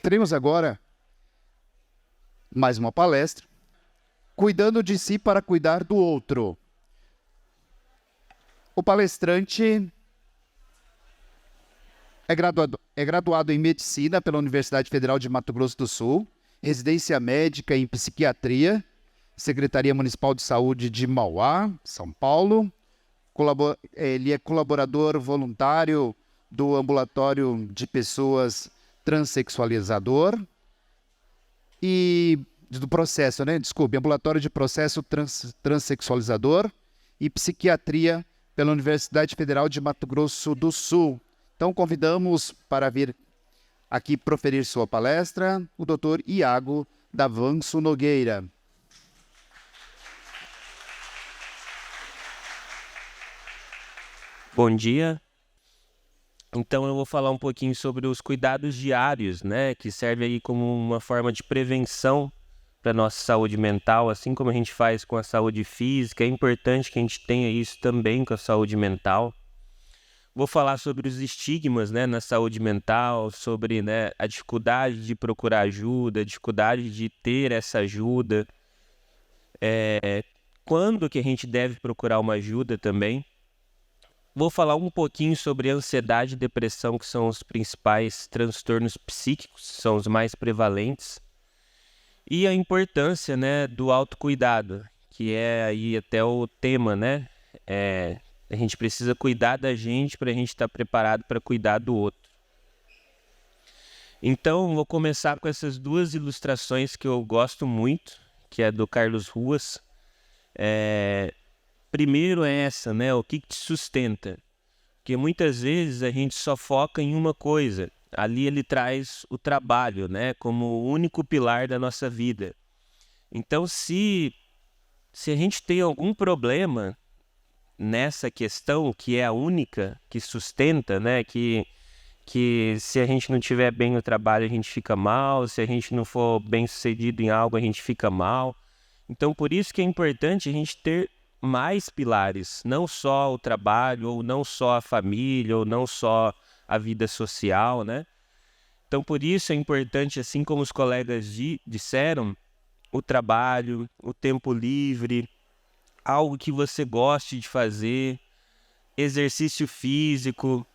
Teremos agora mais uma palestra, Cuidando de si para cuidar do outro. O palestrante é graduado em Medicina pela Universidade Federal de Mato Grosso do Sul, residência médica em Psiquiatria, Secretaria Municipal de Saúde de Mauá, São Paulo. Ele é colaborador voluntário do Ambulatório de Pessoas Transsexualizador e do processo, Ambulatório de Processo Transsexualizador e Psiquiatria pela Universidade Federal de Mato Grosso do Sul. Então, convidamos para vir aqui proferir sua palestra o Dr. Iago Davanço Nogueira. Bom dia. Então eu vou falar um pouquinho sobre os cuidados diários, que serve aí como uma forma de prevenção para a nossa saúde mental, assim como a gente faz com a saúde física. É importante que a gente tenha isso também com a saúde mental. Vou falar sobre os estigmas, na saúde mental, sobre a dificuldade de procurar ajuda, a dificuldade de ter essa ajuda, quando que a gente deve procurar uma ajuda também. Vou falar um pouquinho sobre ansiedade e depressão, que são os principais transtornos psíquicos, são os mais prevalentes. E a importância, do autocuidado, que é aí até o tema, a gente precisa cuidar da gente para a gente estar preparado para cuidar do outro. Então, vou começar com essas duas ilustrações que eu gosto muito, que é do Carlos Ruas. Primeiro é essa, o que te sustenta? Porque muitas vezes a gente só foca em uma coisa. Ali ele traz o trabalho, como o único pilar da nossa vida. Então, se a gente tem algum problema nessa questão, que é a única que sustenta, que se a gente não tiver bem no trabalho, a gente fica mal, se a gente não for bem sucedido em algo, a gente fica mal. Então, por isso que é importante a gente ter mais pilares, não só o trabalho, ou não só a família, ou não só a vida social, Então, por isso é importante, assim como os colegas disseram, o trabalho, o tempo livre, algo que você goste de fazer, exercício físico,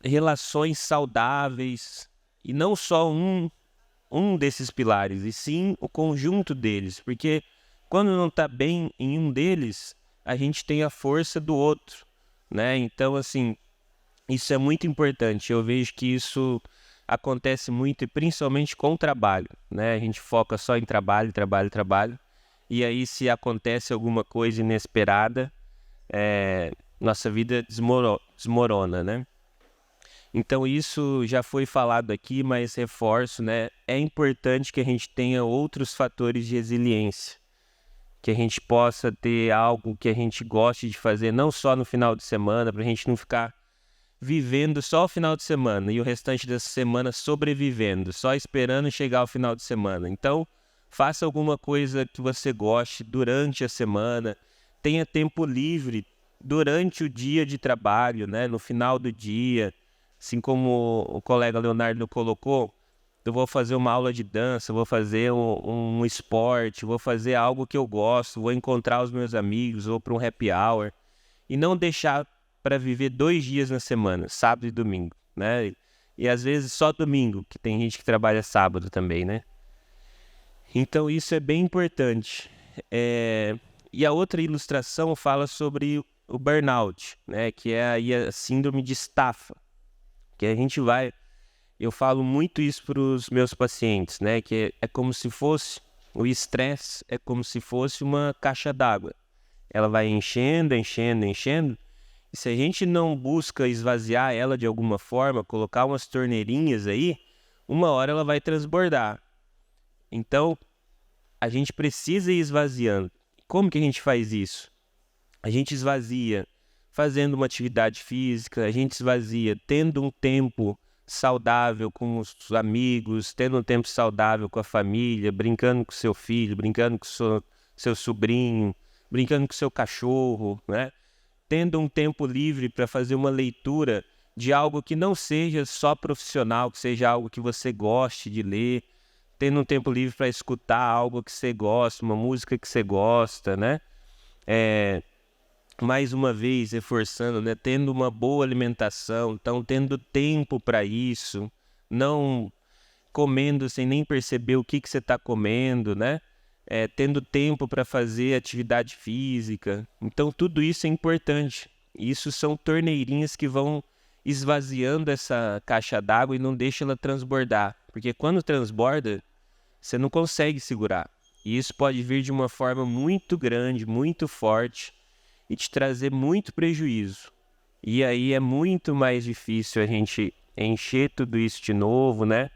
relações saudáveis, e não só um desses pilares, e sim o conjunto deles, porque quando não está bem em um deles, a gente tem a força do outro, Então, assim, isso é muito importante. Eu vejo que isso acontece muito, e principalmente com o trabalho, A gente foca só em trabalho, trabalho, trabalho, e aí se acontece alguma coisa inesperada, nossa vida desmorona, Então isso já foi falado aqui, mas reforço, É importante que a gente tenha outros fatores de resiliência, que a gente possa ter algo que a gente goste de fazer, não só no final de semana, para a gente não ficar vivendo só o final de semana e o restante dessa semana sobrevivendo, só esperando chegar ao final de semana. Então, faça alguma coisa que você goste durante a semana, tenha tempo livre durante o dia de trabalho, no final do dia, assim como o colega Leonardo colocou. Eu vou fazer uma aula de dança, vou fazer um esporte, vou fazer algo que eu gosto, vou encontrar os meus amigos, vou para um happy hour, e não deixar para viver 2 dias na semana, sábado e domingo, E às vezes só domingo, que tem gente que trabalha sábado também, Então isso é bem importante. E a outra ilustração fala sobre o burnout, que é aí a síndrome de estafa, que a gente vai... Eu falo muito isso para os meus pacientes, que é como se fosse... O estresse é como se fosse uma caixa d'água. Ela vai enchendo, enchendo, enchendo. E se a gente não busca esvaziar ela de alguma forma, colocar umas torneirinhas aí, uma hora ela vai transbordar. Então, a gente precisa ir esvaziando. Como que a gente faz isso? A gente esvazia fazendo uma atividade física, a gente esvazia tendo um tempo saudável com os amigos, tendo um tempo saudável com a família, brincando com seu filho, brincando com seu sobrinho, brincando com seu cachorro, Tendo um tempo livre para fazer uma leitura de algo que não seja só profissional, que seja algo que você goste de ler, tendo um tempo livre para escutar algo que você gosta, uma música que você gosta, né? Mais uma vez, reforçando, né? Tendo uma boa alimentação, então tendo tempo para isso, não comendo sem nem perceber o que você está comendo, né? Tendo tempo para fazer atividade física. Então, tudo isso é importante. Isso são torneirinhas que vão esvaziando essa caixa d'água e não deixa ela transbordar. Porque quando transborda, você não consegue segurar. E isso pode vir de uma forma muito grande, muito forte e te trazer muito prejuízo. E aí é muito mais difícil a gente encher tudo isso de novo, né?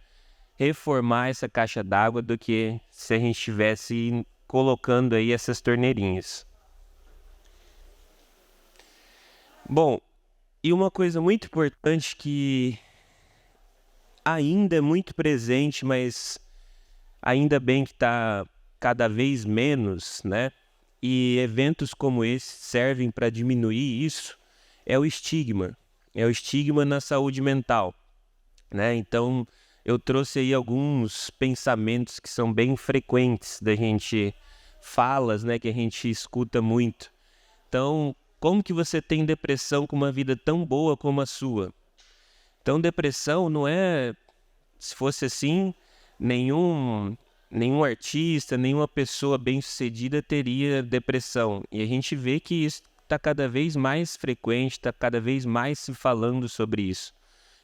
Reformar essa caixa d'água do que se a gente estivesse colocando aí essas torneirinhas. Bom, e uma coisa muito importante que ainda é muito presente, mas ainda bem que está cada vez menos, né? E eventos como esse servem para diminuir isso, é o estigma. É o estigma na saúde mental, né? Então, eu trouxe aí alguns pensamentos que são bem frequentes da gente, falas, né, que a gente escuta muito. Então, como que você tem depressão com uma vida tão boa como a sua? Então, depressão não é, se fosse assim, nenhum artista, nenhuma pessoa bem-sucedida teria depressão. E a gente vê que isso está cada vez mais frequente, está cada vez mais se falando sobre isso.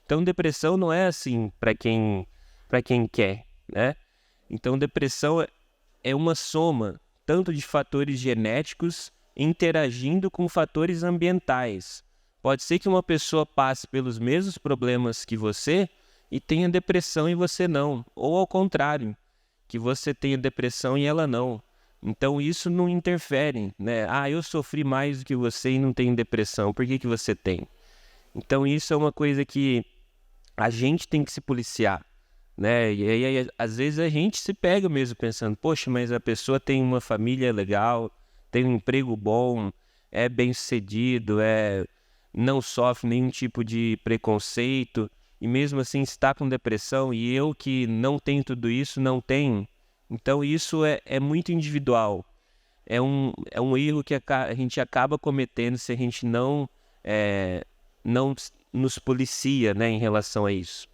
Então, depressão não é assim para quem quer, né? Então, depressão é uma soma tanto de fatores genéticos interagindo com fatores ambientais. Pode ser que uma pessoa passe pelos mesmos problemas que você e tenha depressão e você não, ou ao contrário, que você tenha depressão e ela não. Então, isso não interfere, né? Ah, eu sofri mais do que você e não tenho depressão, por que você tem? Então, isso é uma coisa que a gente tem que se policiar, né? E aí, às vezes, a gente se pega mesmo pensando, poxa, mas a pessoa tem uma família legal, tem um emprego bom, é bem-sucedido, não sofre nenhum tipo de preconceito, e mesmo assim está com depressão, e eu que não tenho tudo isso, não tenho. Então, isso é muito individual. É um erro que a gente acaba cometendo se a gente não nos policia, né, em relação a isso.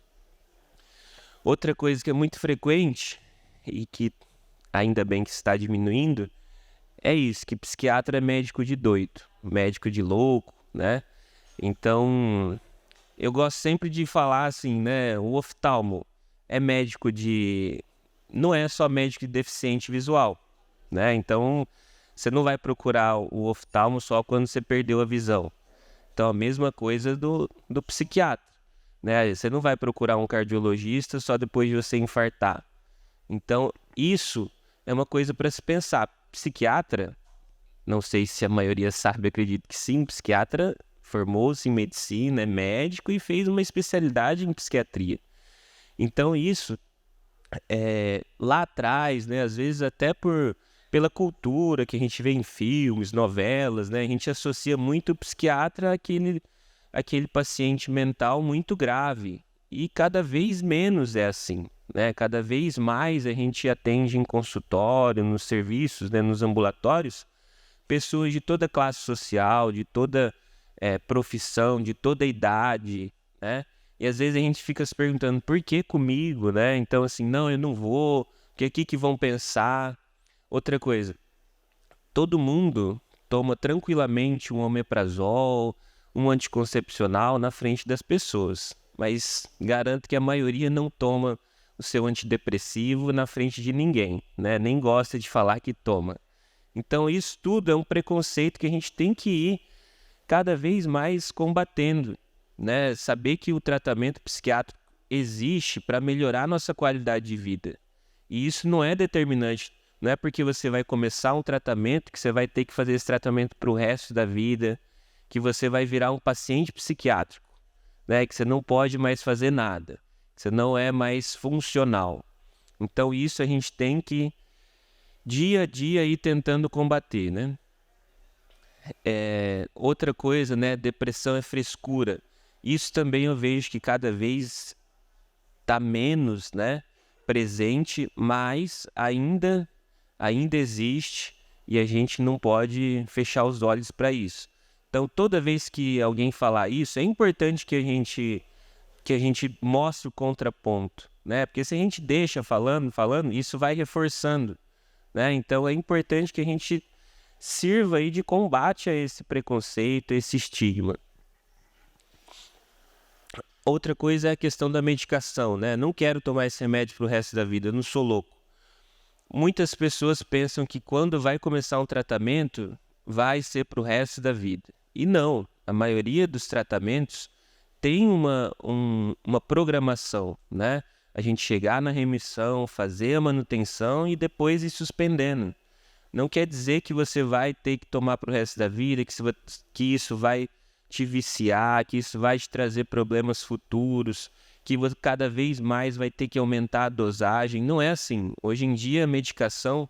Outra coisa que é muito frequente e que ainda bem que está diminuindo é isso, que psiquiatra é médico de doido, médico de louco, né? Então, eu gosto sempre de falar assim, né, o oftalmo é médico não é só médico de deficiente visual, né? Então, você não vai procurar o oftalmo só quando você perdeu a visão. Então, a mesma coisa do psiquiatra, né? Você não vai procurar um cardiologista só depois de você infartar. Então, isso é uma coisa para se pensar. Psiquiatra, não sei se a maioria sabe, acredito que sim, psiquiatra formou-se em medicina, é médico e fez uma especialidade em psiquiatria. Então, isso, lá atrás, né, às vezes até pela cultura que a gente vê em filmes, novelas, né? A gente associa muito o psiquiatra àquele paciente mental muito grave. E cada vez menos é assim, né? Cada vez mais a gente atende em consultório, nos serviços, né? Nos ambulatórios, pessoas de toda classe social, de toda profissão, de toda idade, né? E às vezes a gente fica se perguntando, por que comigo, né? Então assim, não, eu não vou, porque o que vão pensar? Outra coisa, todo mundo toma tranquilamente um omeprazol, um anticoncepcional na frente das pessoas, mas garanto que a maioria não toma o seu antidepressivo na frente de ninguém, né? Nem gosta de falar que toma. Então isso tudo é um preconceito que a gente tem que ir cada vez mais combatendo, né? Saber que o tratamento psiquiátrico existe para melhorar a nossa qualidade de vida. E isso não é determinante. Não é porque você vai começar um tratamento que você vai ter que fazer esse tratamento para o resto da vida, que você vai virar um paciente psiquiátrico, né? Que você não pode mais fazer nada, que você não é mais funcional. Então isso a gente tem que, dia a dia, ir tentando combater, né? Outra coisa, né? Depressão é frescura. Isso também eu vejo que cada vez está menos, né, presente, mas ainda existe e a gente não pode fechar os olhos para isso. Então, toda vez que alguém falar isso, é importante que a gente mostre o contraponto, né? Porque se a gente deixa falando, isso vai reforçando, né? Então, é importante que a gente sirva aí de combate a esse preconceito, a esse estigma. Outra coisa é a questão da medicação, né? Não quero tomar esse remédio para o resto da vida, eu não sou louco. Muitas pessoas pensam que quando vai começar um tratamento, vai ser para o resto da vida. E não, a maioria dos tratamentos tem uma programação, né? A gente chegar na remissão, fazer a manutenção e depois ir suspendendo. Não quer dizer que você vai ter que tomar para o resto da vida, que isso vai te viciar, que isso vai te trazer problemas futuros, que você cada vez mais vai ter que aumentar a dosagem. Não é assim. Hoje em dia a medicação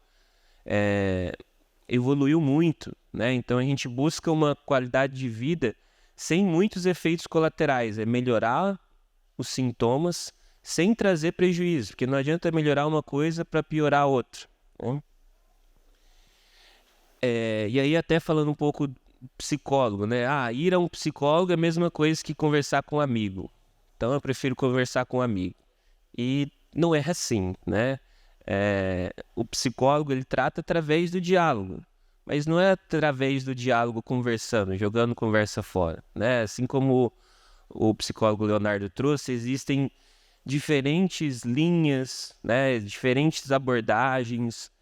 evoluiu muito, né? Então a gente busca uma qualidade de vida sem muitos efeitos colaterais. É melhorar os sintomas sem trazer prejuízo, porque não adianta melhorar uma coisa para piorar outra, né? E aí até falando um pouco psicólogo, né? Ir a um psicólogo é a mesma coisa que conversar com um amigo. Então eu prefiro conversar com um amigo. E não é assim, né? O psicólogo ele trata através do diálogo, mas não é através do diálogo conversando, jogando conversa fora, né? Assim como o psicólogo Leonardo trouxe, existem diferentes linhas, né? Diferentes abordagens.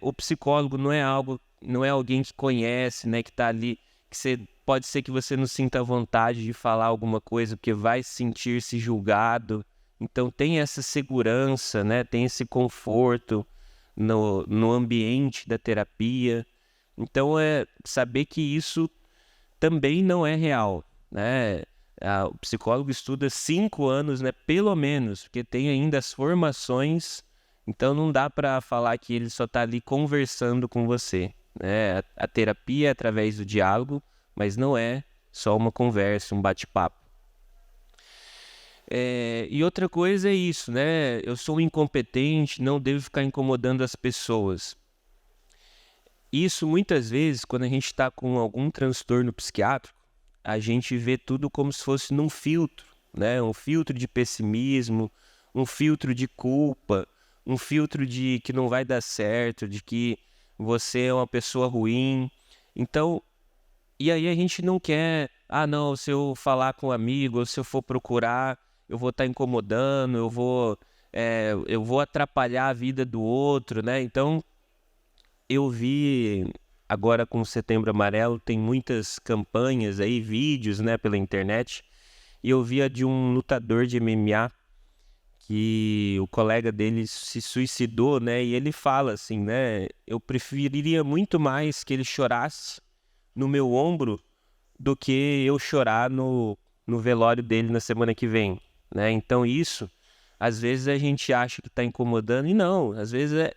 O psicólogo não é alguém que conhece, né? Que está ali, pode ser que você não sinta vontade de falar alguma coisa porque vai sentir-se julgado. Então tem essa segurança, né? Tem esse conforto no ambiente da terapia. Então é saber que isso também não é real, né? O psicólogo estuda 5 anos, né? Pelo menos, porque tem ainda as formações. Então não dá para falar que ele só está ali conversando com você, né? A terapia é através do diálogo, mas não é só uma conversa, um bate-papo. E outra coisa é isso, né? Eu sou incompetente, não devo ficar incomodando as pessoas. Isso muitas vezes, quando a gente está com algum transtorno psiquiátrico, a gente vê tudo como se fosse num filtro, né? Um filtro de pessimismo, um filtro de culpa, um filtro de que não vai dar certo, de que você é uma pessoa ruim. Então, e aí a gente não quer, não, se eu falar com um amigo, ou se eu for procurar, eu vou estar incomodando, eu vou atrapalhar a vida do outro, né? Então, eu vi agora com o Setembro Amarelo, tem muitas campanhas aí, vídeos, né, pela internet, e eu vi a de um lutador de MMA, que o colega dele se suicidou, né? E ele fala assim, né? Eu preferiria muito mais que ele chorasse no meu ombro do que eu chorar no velório dele na semana que vem, né? Então isso, às vezes a gente acha que está incomodando e não, às vezes é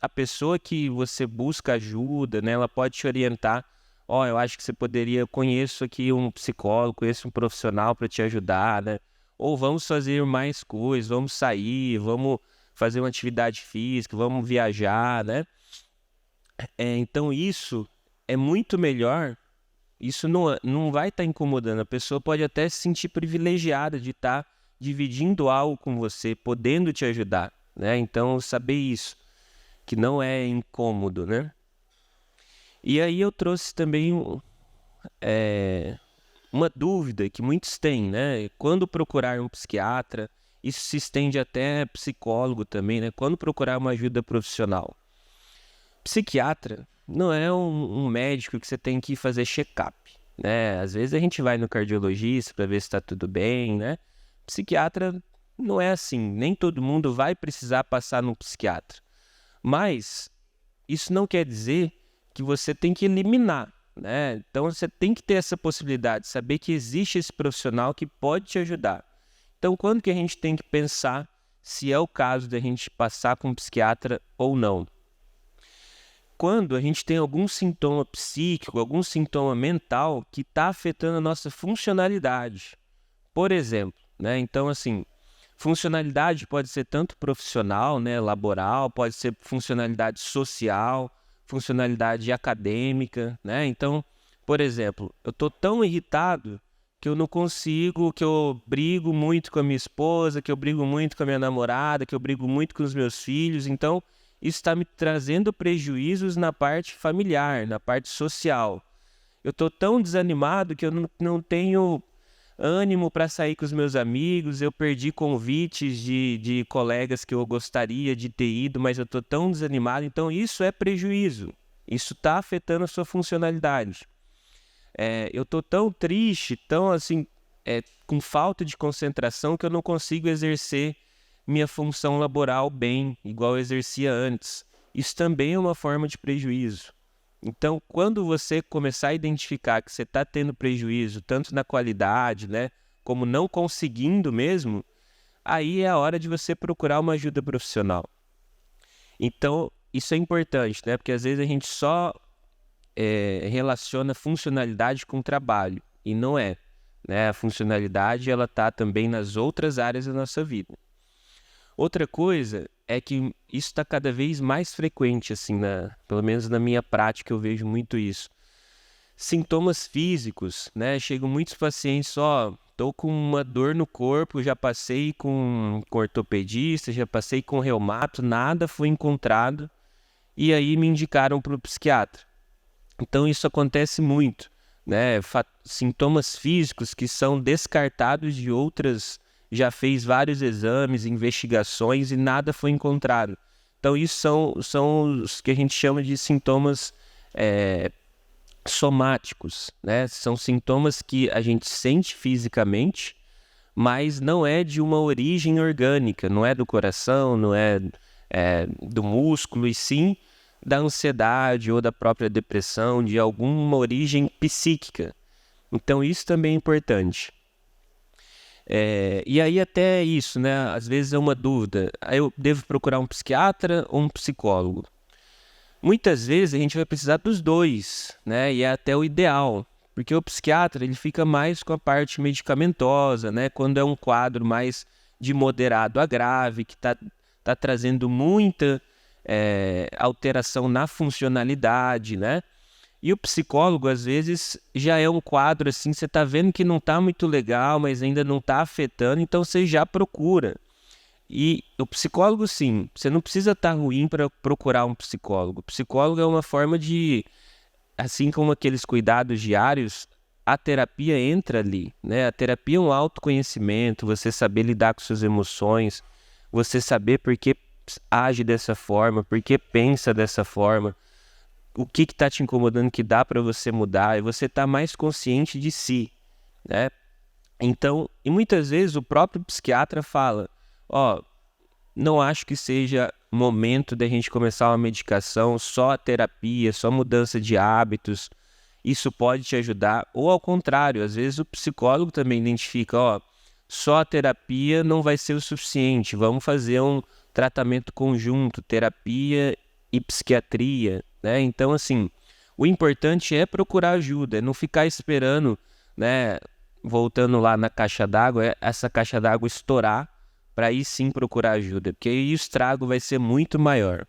a pessoa que você busca ajuda, né? Ela pode te orientar. Eu acho que você poderia, eu conheço aqui um psicólogo, conheço um profissional para te ajudar, né? Ou vamos fazer mais coisas, vamos sair, vamos fazer uma atividade física, vamos viajar, né? Então isso é muito melhor. Isso não vai estar incomodando. A pessoa pode até se sentir privilegiada de estar dividindo algo com você, podendo te ajudar, né? Então, saber isso, que não é incômodo, né? E aí eu trouxe também uma dúvida que muitos têm, né? Quando procurar um psiquiatra, isso se estende até psicólogo também, né? Quando procurar uma ajuda profissional. Psiquiatra não é um médico que você tem que fazer check-up, né? Às vezes a gente vai no cardiologista para ver se está tudo bem, né? Psiquiatra não é assim, nem todo mundo vai precisar passar num psiquiatra. Mas isso não quer dizer que você tem que eliminar, né? Então você tem que ter essa possibilidade, saber que existe esse profissional que pode te ajudar. Então quando que a gente tem que pensar se é o caso de a gente passar com um psiquiatra ou não? Quando a gente tem algum sintoma psíquico, algum sintoma mental que está afetando a nossa funcionalidade. Por exemplo, né? Então, assim, funcionalidade pode ser tanto profissional, né, laboral, pode ser funcionalidade social, funcionalidade acadêmica, né? Então, por exemplo, eu estou tão irritado que eu não consigo, que eu brigo muito com a minha esposa, que eu brigo muito com a minha namorada, que eu brigo muito com os meus filhos. Então, isso está me trazendo prejuízos na parte familiar, na parte social. Eu estou tão desanimado que eu não tenho ânimo para sair com os meus amigos, eu perdi convites de colegas que eu gostaria de ter ido, mas eu estou tão desanimado. Então, isso é prejuízo. Isso está afetando a sua funcionalidade. Eu estou tão triste, tão assim, com falta de concentração que eu não consigo exercer minha função laboral bem, igual eu exercia antes. Isso também é uma forma de prejuízo. Então, quando você começar a identificar que você está tendo prejuízo, tanto na qualidade, né, como não conseguindo mesmo, aí é a hora de você procurar uma ajuda profissional. Então, isso é importante, né, porque às vezes a gente só relaciona funcionalidade com trabalho, e não é, né? A funcionalidade ela está também nas outras áreas da nossa vida. Outra coisa é que isso está cada vez mais frequente, assim, pelo menos na minha prática eu vejo muito isso. Sintomas físicos, né? Chegam muitos pacientes, estou com uma dor no corpo, já passei com ortopedista, já passei com reumato, nada foi encontrado, e aí me indicaram para o psiquiatra. Então isso acontece muito, né? Sintomas físicos que são descartados de outras, já fez vários exames, investigações e nada foi encontrado. Então isso são os que a gente chama de sintomas somáticos, né? São sintomas que a gente sente fisicamente, mas não é de uma origem orgânica, não é do coração, não é do músculo, e sim da ansiedade ou da própria depressão, de alguma origem psíquica. Então isso também é importante. E aí até isso, né? Às vezes é uma dúvida. Eu devo procurar um psiquiatra ou um psicólogo? Muitas vezes a gente vai precisar dos dois, né? E é até o ideal. Porque o psiquiatra ele fica mais com a parte medicamentosa, né? Quando é um quadro mais de moderado a grave, que tá trazendo muita alteração na funcionalidade, né? E o psicólogo, às vezes, já é um quadro assim, você está vendo que não está muito legal, mas ainda não está afetando, então você já procura. E o psicólogo, sim, você não precisa estar ruim para procurar um psicólogo. O psicólogo é uma forma de, assim como aqueles cuidados diários, a terapia entra ali, né? A terapia é um autoconhecimento, você saber lidar com suas emoções, você saber por que age dessa forma, por que pensa dessa forma, o que está te incomodando que dá para você mudar, e você está mais consciente de si, né? Então, e muitas vezes o próprio psiquiatra fala, não acho que seja momento da gente começar uma medicação, só a terapia, só mudança de hábitos, isso pode te ajudar, ou ao contrário, às vezes o psicólogo também identifica, só a terapia não vai ser o suficiente, vamos fazer um tratamento conjunto, terapia e psiquiatria, né? Então, assim, o importante é procurar ajuda, é não ficar esperando, né? Voltando lá na caixa d'água, essa caixa d'água estourar para aí sim procurar ajuda, porque aí o estrago vai ser muito maior.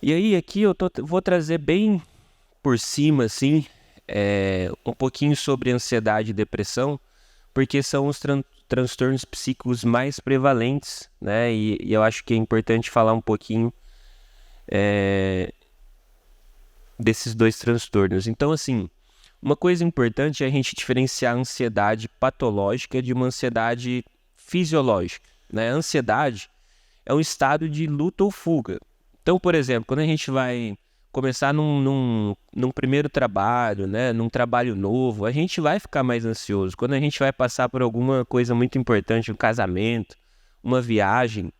E aí aqui eu vou trazer bem por cima, assim, um pouquinho sobre ansiedade e depressão, porque são os transtornos psíquicos mais prevalentes, né? E eu acho que é importante falar um pouquinho desses dois transtornos. Então, assim, uma coisa importante é a gente diferenciar a ansiedade patológica de uma ansiedade fisiológica, né? A ansiedade é um estado de luta ou fuga. Então, por exemplo, quando a gente vai começar num primeiro trabalho, né, num trabalho novo, a gente vai ficar mais ansioso. Quando a gente vai passar por alguma coisa muito importante, um casamento, uma viagem,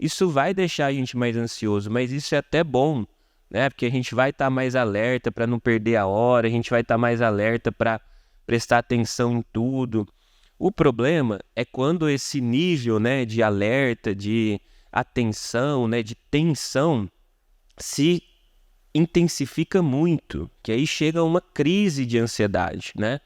isso vai deixar a gente mais ansioso, mas isso é até bom, né, porque a gente vai estar mais alerta para não perder a hora, a gente vai estar mais alerta para prestar atenção em tudo. O problema é quando esse nível, né, de alerta, de atenção, né, de tensão, se intensifica muito, que aí chega uma crise de ansiedade, né?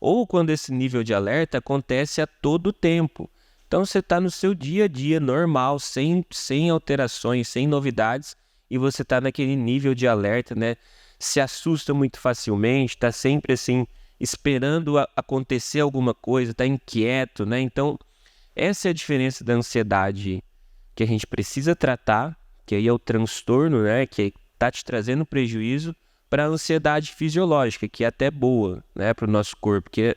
ou quando esse nível de alerta acontece a todo tempo. Então você está no seu dia a dia normal, sem alterações, sem novidades, e você está naquele nível de alerta, né? Se assusta muito facilmente, está sempre assim, esperando acontecer alguma coisa, está inquieto, né? Então, essa é a diferença da ansiedade que a gente precisa tratar, que aí é o transtorno, né? Que está te trazendo prejuízo, para a ansiedade fisiológica, que é até boa, né? Para o nosso corpo, porque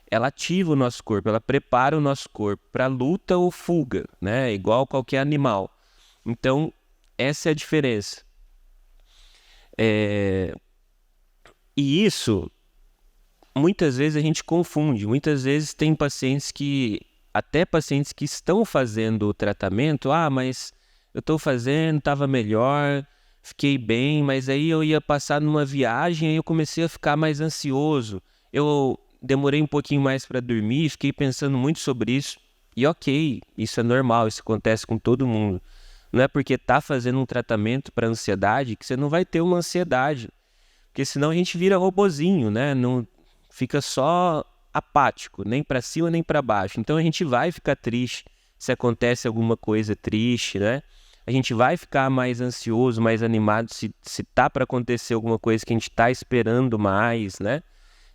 ela ativa o nosso corpo, ela prepara o nosso corpo para luta ou fuga, né? Igual qualquer animal. Então, essa é a diferença. E isso, muitas vezes a gente confunde. Muitas vezes tem até pacientes que estão fazendo o tratamento, mas eu estou fazendo, estava melhor, fiquei bem, mas aí eu ia passar numa viagem e eu comecei a ficar mais ansioso. Eu demorei um pouquinho mais para dormir, fiquei pensando muito sobre isso. E ok, isso é normal, isso acontece com todo mundo. Não é porque está fazendo um tratamento para ansiedade que você não vai ter uma ansiedade. Porque senão a gente vira robozinho, né? Não fica só apático, nem para cima nem para baixo. Então a gente vai ficar triste se acontece alguma coisa triste, né? A gente vai ficar mais ansioso, mais animado se tá para acontecer alguma coisa que a gente está esperando mais, né?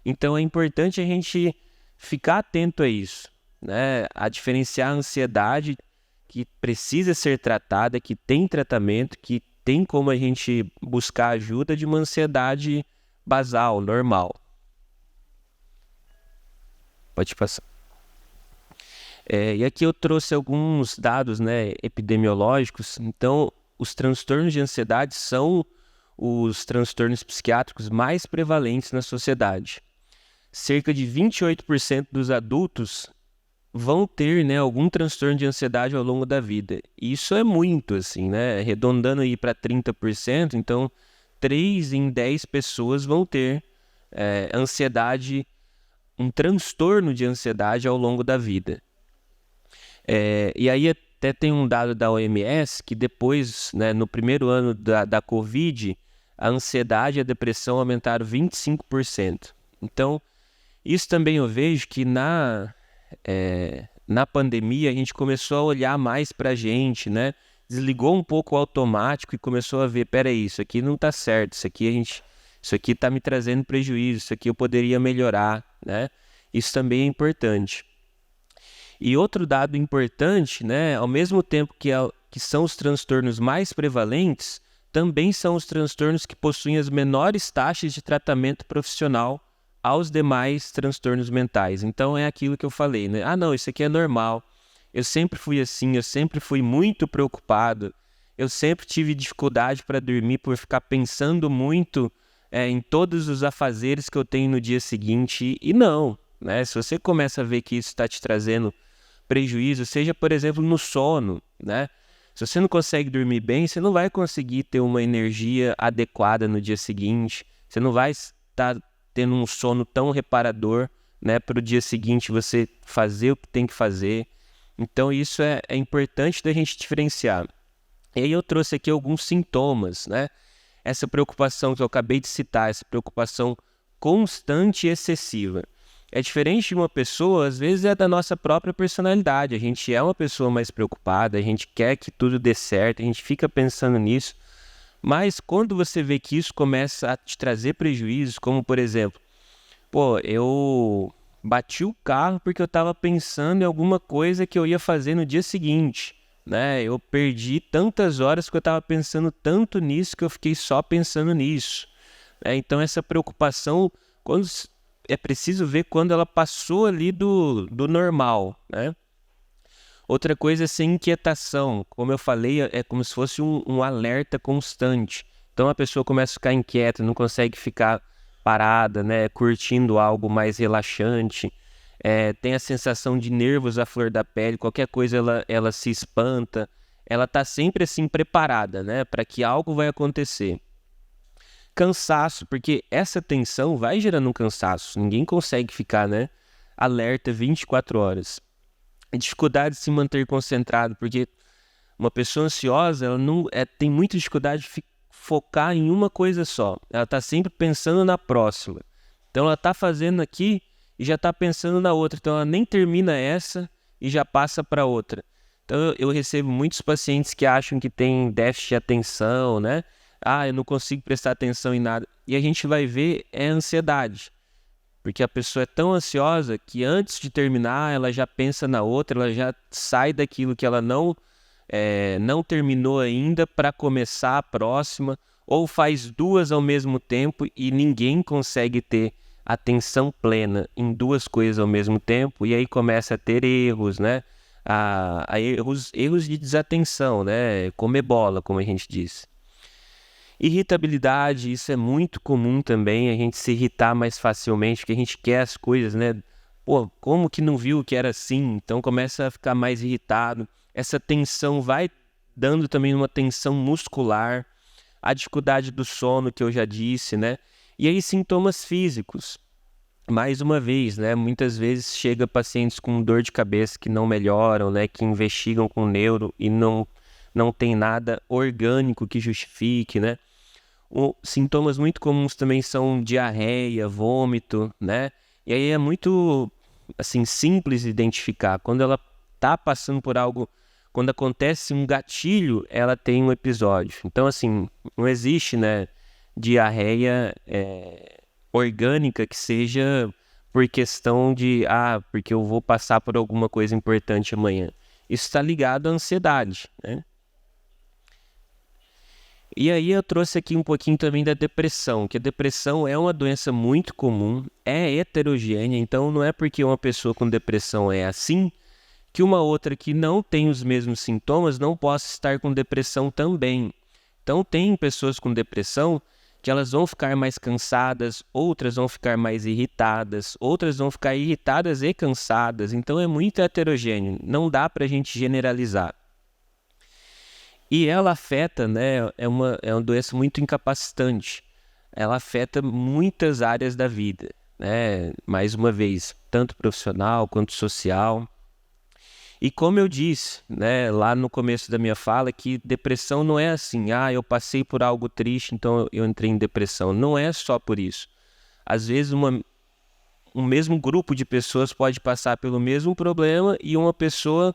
Então é importante a gente ficar atento a isso, né? A diferenciar a ansiedade que precisa ser tratada, que tem tratamento, que tem como a gente buscar ajuda, de uma ansiedade basal, normal. Pode passar. E aqui eu trouxe alguns dados, né, epidemiológicos. Então, os transtornos de ansiedade são os transtornos psiquiátricos mais prevalentes na sociedade. Cerca de 28% dos adultos vão ter, né, algum transtorno de ansiedade ao longo da vida. E isso é muito, assim, né? Arredondando aí para 30%, então 3 em 10 pessoas vão ter ansiedade, um transtorno de ansiedade ao longo da vida. E aí até tem um dado da OMS que depois, né, no primeiro ano da Covid, a ansiedade e a depressão aumentaram 25%. Então, isso também eu vejo que na pandemia a gente começou a olhar mais para a gente, né? Desligou um pouco o automático e começou a ver, peraí, isso aqui não está certo, isso aqui está me trazendo prejuízo, isso aqui eu poderia melhorar, né? Isso também é importante. E outro dado importante, né? Ao mesmo tempo que são os transtornos mais prevalentes, também são os transtornos que possuem as menores taxas de tratamento profissional aos demais transtornos mentais. Então é aquilo que eu falei, né? Não, isso aqui é normal. Eu sempre fui assim, eu sempre fui muito preocupado. Eu sempre tive dificuldade para dormir por ficar pensando muito em todos os afazeres que eu tenho no dia seguinte. E não, né? Se você começa a ver que isso está te trazendo prejuízo, seja, por exemplo, no sono, né? Se você não consegue dormir bem, você não vai conseguir ter uma energia adequada no dia seguinte. Você não vai estar tendo um sono tão reparador, né, para o dia seguinte você fazer o que tem que fazer. Então isso é importante da gente diferenciar. E aí eu trouxe aqui alguns sintomas, né? Essa preocupação que eu acabei de citar, essa preocupação constante e excessiva. É diferente de uma pessoa, às vezes é da nossa própria personalidade. A gente é uma pessoa mais preocupada, a gente quer que tudo dê certo, a gente fica pensando nisso. Mas quando você vê que isso começa a te trazer prejuízos, como por exemplo, eu bati o carro porque eu estava pensando em alguma coisa que eu ia fazer no dia seguinte, né? Eu perdi tantas horas porque eu estava pensando tanto nisso que eu fiquei só pensando nisso. Então essa preocupação, é preciso ver quando ela passou ali do normal, né? Outra coisa é essa inquietação. Como eu falei, é como se fosse um alerta constante. Então a pessoa começa a ficar inquieta, não consegue ficar parada, né, curtindo algo mais relaxante. Tem a sensação de nervos à flor da pele, qualquer coisa ela se espanta. Ela está sempre assim preparada, né, para que algo vai acontecer. Cansaço, porque essa tensão vai gerando um cansaço. Ninguém consegue ficar, né, alerta 24 horas. Dificuldade de se manter concentrado, porque uma pessoa ansiosa, ela não tem muita dificuldade de focar em uma coisa só. Ela está sempre pensando na próxima. Então ela está fazendo aqui e já está pensando na outra. Então ela nem termina essa e já passa para outra. Então eu recebo muitos pacientes que acham que tem déficit de atenção, né? Eu não consigo prestar atenção em nada. E a gente vai ver é ansiedade. Porque a pessoa é tão ansiosa que antes de terminar, ela já pensa na outra, ela já sai daquilo que ela não terminou ainda para começar a próxima, ou faz duas ao mesmo tempo e ninguém consegue ter atenção plena em duas coisas ao mesmo tempo, e aí começa a ter erros, né? Erros de desatenção, né? Comer bola, como a gente diz. Irritabilidade, isso é muito comum também, a gente se irritar mais facilmente, porque a gente quer as coisas, né? Pô, como que não viu que era assim? Então começa a ficar mais irritado. Essa tensão vai dando também uma tensão muscular, a dificuldade do sono, que eu já disse, né? E aí sintomas físicos. Mais uma vez, né? Muitas vezes chega pacientes com dor de cabeça que não melhoram, né? Que investigam com neuro e não tem nada orgânico que justifique, né? Sintomas muito comuns também são diarreia, vômito, né? E aí é muito, assim, simples de identificar. Quando ela tá passando por algo, quando acontece um gatilho, ela tem um episódio. Então, assim, não existe, né, diarreia orgânica que seja por questão de, porque eu vou passar por alguma coisa importante amanhã. Isso está ligado à ansiedade, né? E aí eu trouxe aqui um pouquinho também da depressão, que a depressão é uma doença muito comum, é heterogênea, então não é porque uma pessoa com depressão é assim, que uma outra que não tem os mesmos sintomas não possa estar com depressão também. Então tem pessoas com depressão que elas vão ficar mais cansadas, outras vão ficar mais irritadas, outras vão ficar irritadas e cansadas, então é muito heterogêneo, não dá para a gente generalizar. E ela afeta, né, é uma doença muito incapacitante. Ela afeta muitas áreas da vida, né? Mais uma vez, tanto profissional quanto social. E como eu disse, né, lá no começo da minha fala, que depressão não é assim, eu passei por algo triste, então eu entrei em depressão. Não é só por isso. Às vezes um mesmo grupo de pessoas pode passar pelo mesmo problema e uma pessoa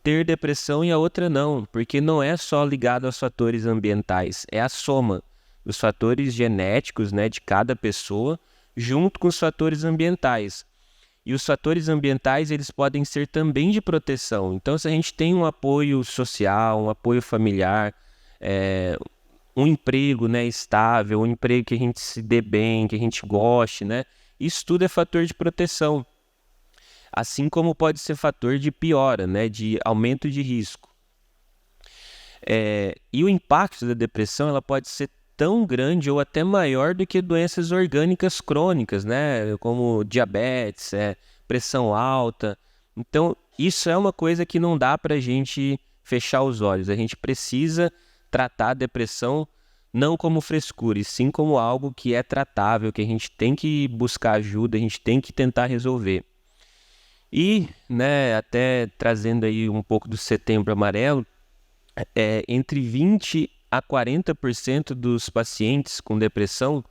ter depressão e a outra não, porque não é só ligado aos fatores ambientais, é a soma dos fatores genéticos, né, de cada pessoa, junto com os fatores ambientais. E os fatores ambientais, eles podem ser também de proteção. Então, se a gente tem um apoio social, um apoio familiar, um emprego, né, estável, um emprego que a gente se dê bem, que a gente goste, né, isso tudo é fator de proteção. Assim como pode ser fator de piora, né, de aumento de risco. E o impacto da depressão ela pode ser tão grande ou até maior do que doenças orgânicas crônicas, né, como diabetes, pressão alta. Então, isso é uma coisa que não dá para a gente fechar os olhos. A gente precisa tratar a depressão não como frescura, e sim como algo que é tratável, que a gente tem que buscar ajuda, a gente tem que tentar resolver. E, né, até trazendo aí um pouco do Setembro Amarelo, entre 20% a 40% dos pacientes com depressão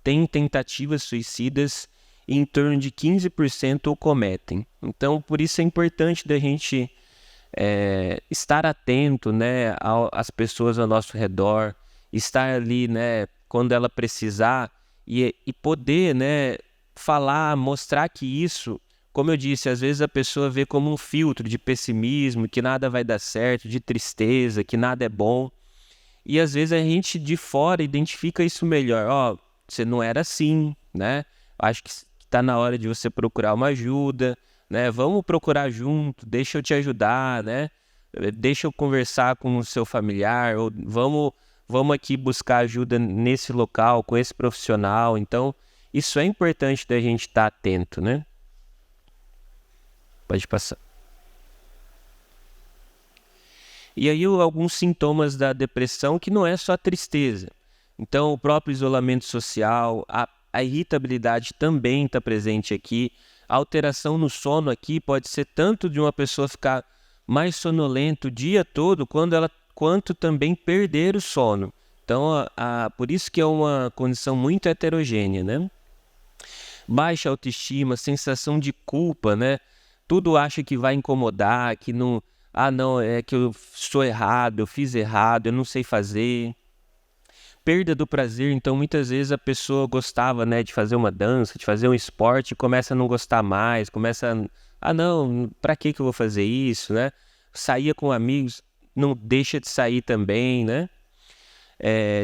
têm tentativas suicidas e em torno de 15% o cometem. Então, por isso é importante da gente estar atento, né, às pessoas ao nosso redor, estar ali, né, quando ela precisar e poder, né, falar, mostrar que isso, como eu disse, às vezes a pessoa vê como um filtro de pessimismo, que nada vai dar certo, de tristeza, que nada é bom. E às vezes a gente de fora identifica isso melhor. Você não era assim, né? Acho que está na hora de você procurar uma ajuda, né? Vamos procurar junto, deixa eu te ajudar, né? Deixa eu conversar com o seu familiar, ou vamos aqui buscar ajuda nesse local, com esse profissional. Então, isso é importante da gente estar atento, né? Pode passar. E aí alguns sintomas da depressão que não é só a tristeza. Então o próprio isolamento social, a irritabilidade também está presente aqui. A alteração no sono aqui pode ser tanto de uma pessoa ficar mais sonolenta o dia todo, quanto também perder o sono. Então por isso que é uma condição muito heterogênea, né? baixa autoestima, sensação de culpa, né? Tudo acha que vai incomodar, que não... Ah, não, é que eu sou errado, eu fiz errado, eu não sei fazer. Perda do prazer, então muitas vezes a pessoa gostava, né, de fazer uma dança, de fazer um esporte, começa a não gostar mais, ah não, pra que eu vou fazer isso, né? Saía com amigos, não deixa de sair também, né?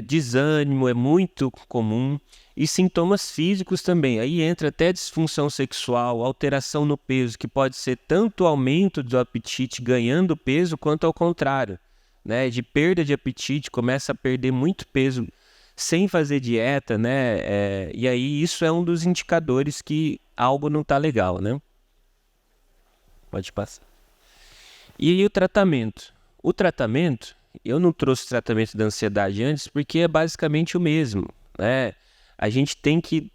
Desânimo é muito comum e sintomas físicos também. Aí entra até disfunção sexual, alteração no peso, que pode ser tanto aumento do apetite ganhando peso, quanto ao contrário, né? De perda de apetite, começa a perder muito peso sem fazer dieta, né? E aí isso é um dos indicadores que algo não está legal, né? Pode passar. E aí o tratamento? O tratamento, eu não trouxe tratamento da ansiedade antes, porque é basicamente o mesmo, né? A gente tem que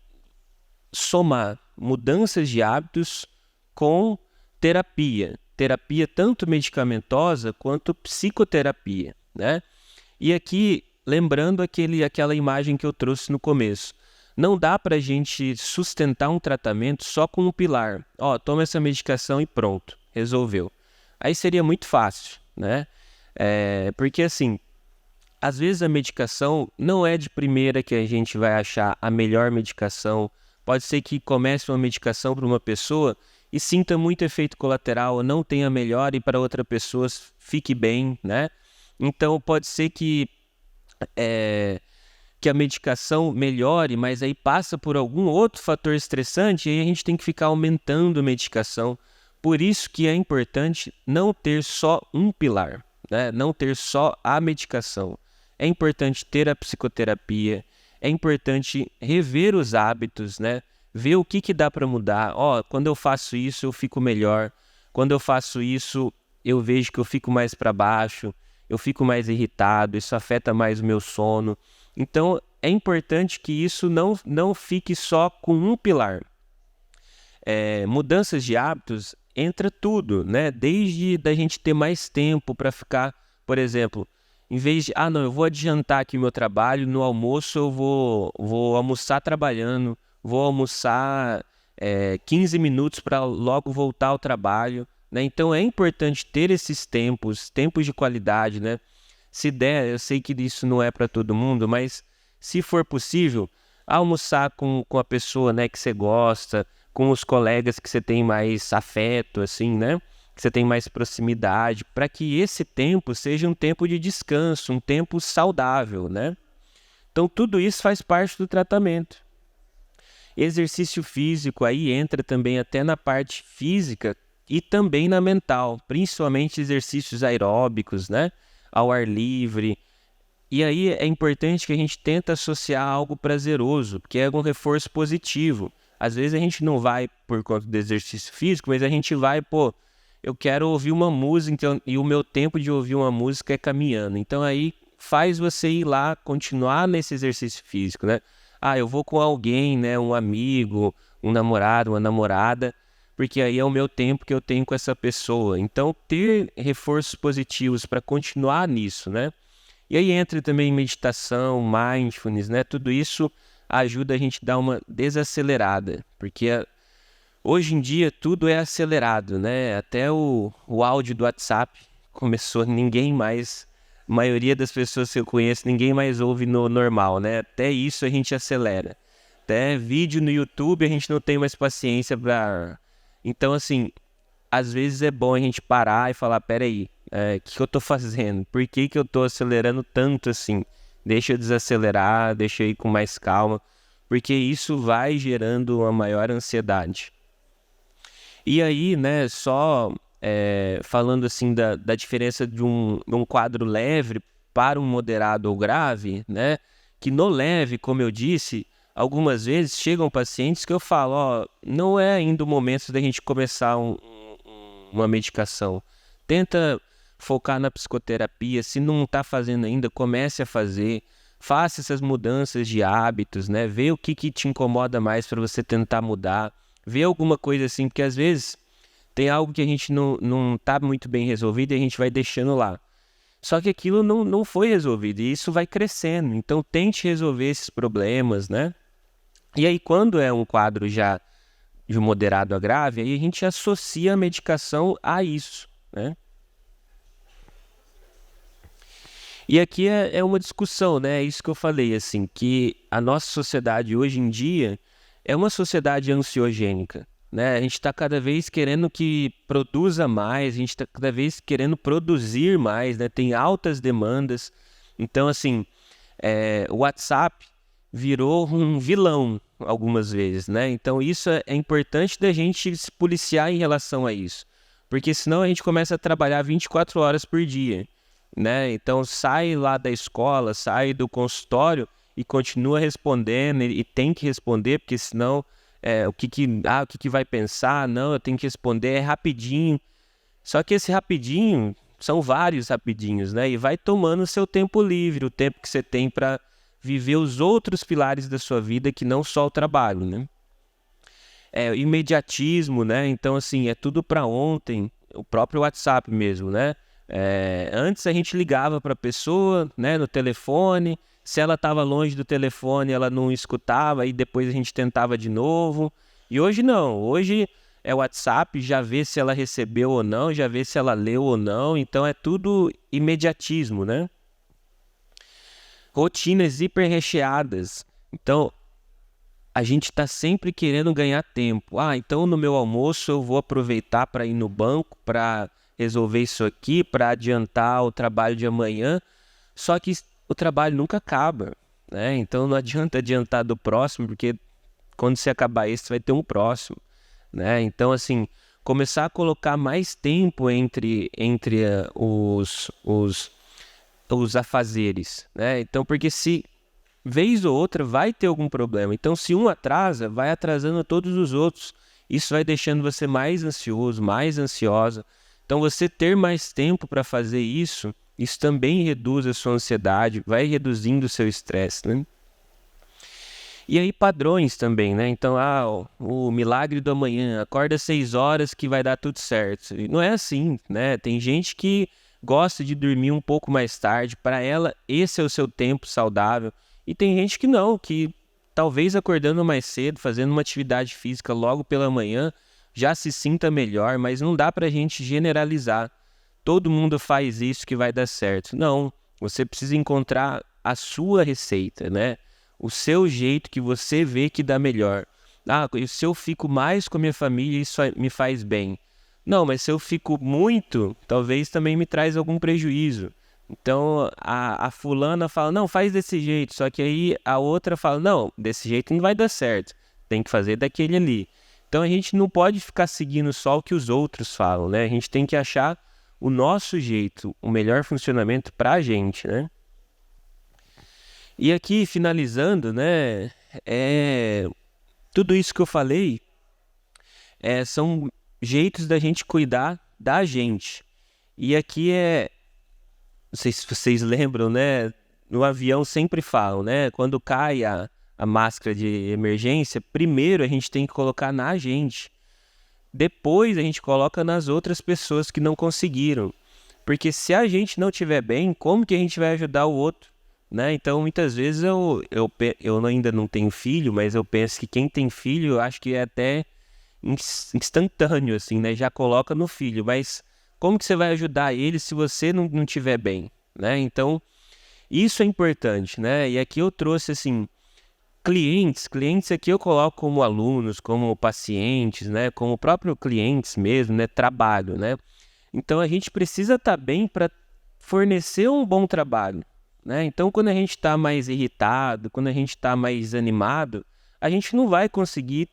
somar mudanças de hábitos com terapia. Terapia tanto medicamentosa quanto psicoterapia, né? E aqui, lembrando aquela imagem que eu trouxe no começo, não dá para a gente sustentar um tratamento só com um pilar. Ó, toma essa medicação e pronto, resolveu. Aí seria muito fácil, né? Porque assim, às vezes a medicação não é de primeira que a gente vai achar a melhor medicação. Pode ser que comece uma medicação para uma pessoa e sinta muito efeito colateral, não tenha melhor, e para outra pessoa fique bem, né? Então pode ser que a medicação melhore, mas aí passa por algum outro fator estressante e aí a gente tem que ficar aumentando a medicação. Por isso que é importante não ter só um pilar, né? Não ter só a medicação. É importante ter a psicoterapia, é importante rever os hábitos, né? Ver o que dá para mudar. Quando eu faço isso, eu fico melhor. Quando eu faço isso, eu vejo que eu fico mais para baixo, eu fico mais irritado, isso afeta mais o meu sono. Então, é importante que isso não fique só com um pilar. Mudanças de hábitos entra tudo, né? Desde da gente ter mais tempo para ficar, por exemplo, em vez de, não, eu vou adiantar aqui meu trabalho, no almoço eu vou almoçar trabalhando, vou almoçar 15 minutos para logo voltar ao trabalho, né? Então é importante ter esses tempos de qualidade, né? Se der, eu sei que isso não é para todo mundo, mas se for possível, almoçar com a pessoa, né, que você gosta, com os colegas que você tem mais afeto, assim, né? Que você tem mais proximidade, para que esse tempo seja um tempo de descanso, um tempo saudável, né? Então, tudo isso faz parte do tratamento. Exercício físico aí entra também até na parte física e também na mental, principalmente exercícios aeróbicos, né? Ao ar livre. E aí é importante que a gente tente associar algo prazeroso, porque é um reforço positivo. Às vezes a gente não vai por conta do exercício físico, mas a gente vai, eu quero ouvir uma música, então, e o meu tempo de ouvir uma música é caminhando. Então aí faz você ir lá, continuar nesse exercício físico, né? Eu vou com alguém, né? Um amigo, um namorado, uma namorada, porque aí é o meu tempo que eu tenho com essa pessoa. Então ter reforços positivos para continuar nisso, né? E aí entra também meditação, mindfulness, né? Tudo isso ajuda a gente a dar uma desacelerada, porque hoje em dia tudo é acelerado, né? Até o áudio do WhatsApp começou, a maioria das pessoas que eu conheço, ninguém mais ouve no normal, né? Até isso a gente acelera. Até vídeo no YouTube a gente não tem mais paciência para... Então, assim, às vezes é bom a gente parar e falar, peraí, o que eu tô fazendo? Por que eu tô acelerando tanto assim? Deixa eu desacelerar, deixa eu ir com mais calma, porque isso vai gerando uma maior ansiedade. E aí, né, só falando assim da diferença de um quadro leve para um moderado ou grave, né, que no leve, como eu disse, algumas vezes chegam pacientes que eu falo, não é ainda o momento da gente começar uma medicação. Tenta focar na psicoterapia, se não está fazendo ainda, comece a fazer, faça essas mudanças de hábitos, né? Vê o que te incomoda mais para você tentar mudar, vê alguma coisa assim, porque às vezes tem algo que a gente não está muito bem resolvido e a gente vai deixando lá. Só que aquilo não foi resolvido e isso vai crescendo, então tente resolver esses problemas, né? E aí, quando é um quadro já de moderado a grave, aí a gente associa a medicação a isso, né? E aqui é uma discussão, né? É isso que eu falei, assim, que a nossa sociedade hoje em dia é uma sociedade ansiogênica, né? A gente está cada vez querendo que produza mais, a gente está cada vez querendo produzir mais, né? Tem altas demandas. Então, assim, o WhatsApp virou um vilão algumas vezes, né? Então, isso é importante da gente se policiar em relação a isso, porque senão a gente começa a trabalhar 24 horas por dia, né? Então sai lá da escola, sai do consultório e continua respondendo e tem que responder, porque senão o que vai pensar? Não, eu tenho que responder, é rapidinho. Só que esse rapidinho são vários rapidinhos, né? E vai tomando o seu tempo livre, o tempo que você tem para viver os outros pilares da sua vida que não só o trabalho, né? Imediatismo, né? Então, assim, é tudo para ontem, o próprio WhatsApp mesmo, né? Antes a gente ligava para a pessoa, né, no telefone, se ela estava longe do telefone, ela não escutava, e depois a gente tentava de novo. E hoje não, hoje é o WhatsApp, já vê se ela recebeu ou não, já vê se ela leu ou não, então é tudo imediatismo, né? Rotinas hiper recheadas. Então, a gente está sempre querendo ganhar tempo. Então no meu almoço eu vou aproveitar para ir no banco, para resolver isso aqui, para adiantar o trabalho de amanhã. Só que o trabalho nunca acaba, né? Então não adianta adiantar do próximo, porque quando você acabar esse, vai ter um próximo, né? Então, assim, começar a colocar mais tempo entre os afazeres, né? Então, porque se vez ou outra vai ter algum problema. Então, se um atrasa, vai atrasando todos os outros. Isso vai deixando você mais ansioso, mais ansiosa. Então, você ter mais tempo para fazer isso também reduz a sua ansiedade, vai reduzindo o seu estresse, né? E aí, padrões também, né? Então, o milagre do amanhã, acorda às 6 horas que vai dar tudo certo. E não é assim, né? Tem gente que gosta de dormir um pouco mais tarde, para ela esse é o seu tempo saudável. E tem gente que não, que talvez acordando mais cedo, fazendo uma atividade física logo pela manhã, já se sinta melhor, mas não dá pra gente generalizar. Todo mundo faz isso que vai dar certo. Não, você precisa encontrar a sua receita, né? O seu jeito que você vê que dá melhor. Se eu fico mais com a minha família, isso me faz bem. Não, mas se eu fico muito, talvez também me traz algum prejuízo. Então, a fulana fala, não, faz desse jeito. Só que aí a outra fala, não, desse jeito não vai dar certo. Tem que fazer daquele ali. Então, a gente não pode ficar seguindo só o que os outros falam, né? A gente tem que achar o nosso jeito, o melhor funcionamento pra gente, né? E aqui, finalizando, né? Tudo isso que eu falei são jeitos da gente cuidar da gente. E aqui não sei se vocês lembram, né? No avião sempre falam, né? Quando cai a máscara de emergência, primeiro a gente tem que colocar na gente. Depois a gente coloca nas outras pessoas que não conseguiram. Porque se a gente não estiver bem, como que a gente vai ajudar o outro? Né? Então, muitas vezes eu ainda não tenho filho, mas eu penso que quem tem filho, eu acho que é até instantâneo, assim, né? Já coloca no filho, mas como que você vai ajudar ele se você não estiver bem, né? Então, isso é importante, né? E aqui eu trouxe, assim, clientes aqui eu coloco como alunos, como pacientes, né? Como próprio clientes mesmo, né? Trabalho, né? Então, a gente precisa estar bem para fornecer um bom trabalho, né? Então, quando a gente está mais irritado, quando a gente está mais animado, a gente não vai conseguir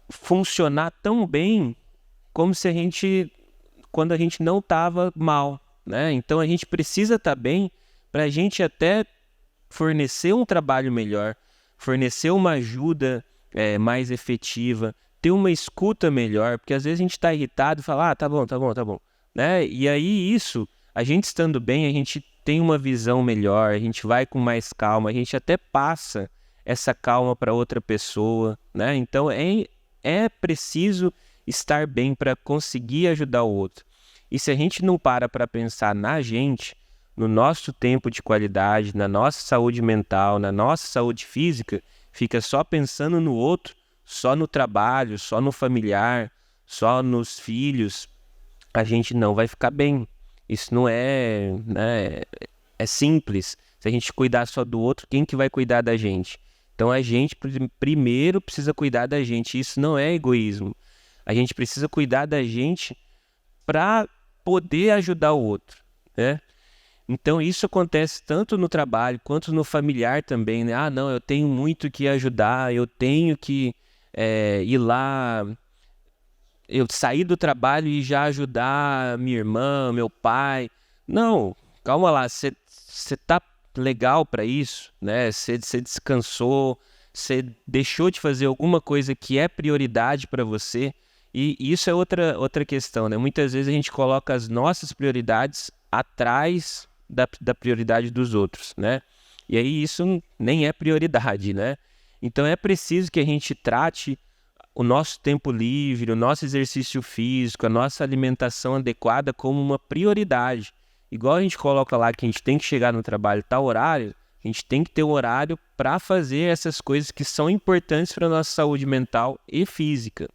funcionar tão bem como quando a gente não estava mal, né? Então, a gente precisa estar bem para a gente até fornecer um trabalho melhor, fornecer uma ajuda mais efetiva, ter uma escuta melhor, porque às vezes a gente está irritado e fala, tá bom, né? E aí a gente estando bem, a gente tem uma visão melhor, a gente vai com mais calma, a gente até passa essa calma para outra pessoa, né? Então é preciso estar bem para conseguir ajudar o outro. E se a gente não para pensar na gente, no nosso tempo de qualidade, na nossa saúde mental, na nossa saúde física, fica só pensando no outro, só no trabalho, só no familiar, só nos filhos, a gente não vai ficar bem. Isso não é, né, é simples. Se a gente cuidar só do outro, quem que vai cuidar da gente? Então a gente primeiro precisa cuidar da gente. Isso não é egoísmo. A gente precisa cuidar da gente para poder ajudar o outro, né? Então isso acontece tanto no trabalho quanto no familiar também, né? Ah, não, eu tenho muito que ajudar, eu tenho que ir lá, eu sair do trabalho e já ajudar minha irmã, meu pai. Não, calma lá, você tá legal para isso, né? Você descansou, você deixou de fazer alguma coisa que é prioridade para você. E isso é outra questão, né? Muitas vezes a gente coloca as nossas prioridades atrás da prioridade dos outros, né? E aí isso nem é prioridade, né? Então é preciso que a gente trate o nosso tempo livre, o nosso exercício físico, a nossa alimentação adequada como uma prioridade. Igual a gente coloca lá que a gente tem que chegar no trabalho tal horário, a gente tem que ter um horário para fazer essas coisas que são importantes para a nossa saúde mental e física.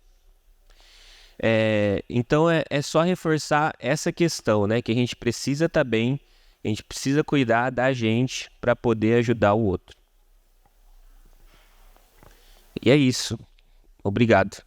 Então é só reforçar essa questão, né? Que a gente precisa estar bem, a gente precisa cuidar da gente para poder ajudar o outro. E é isso. Obrigado.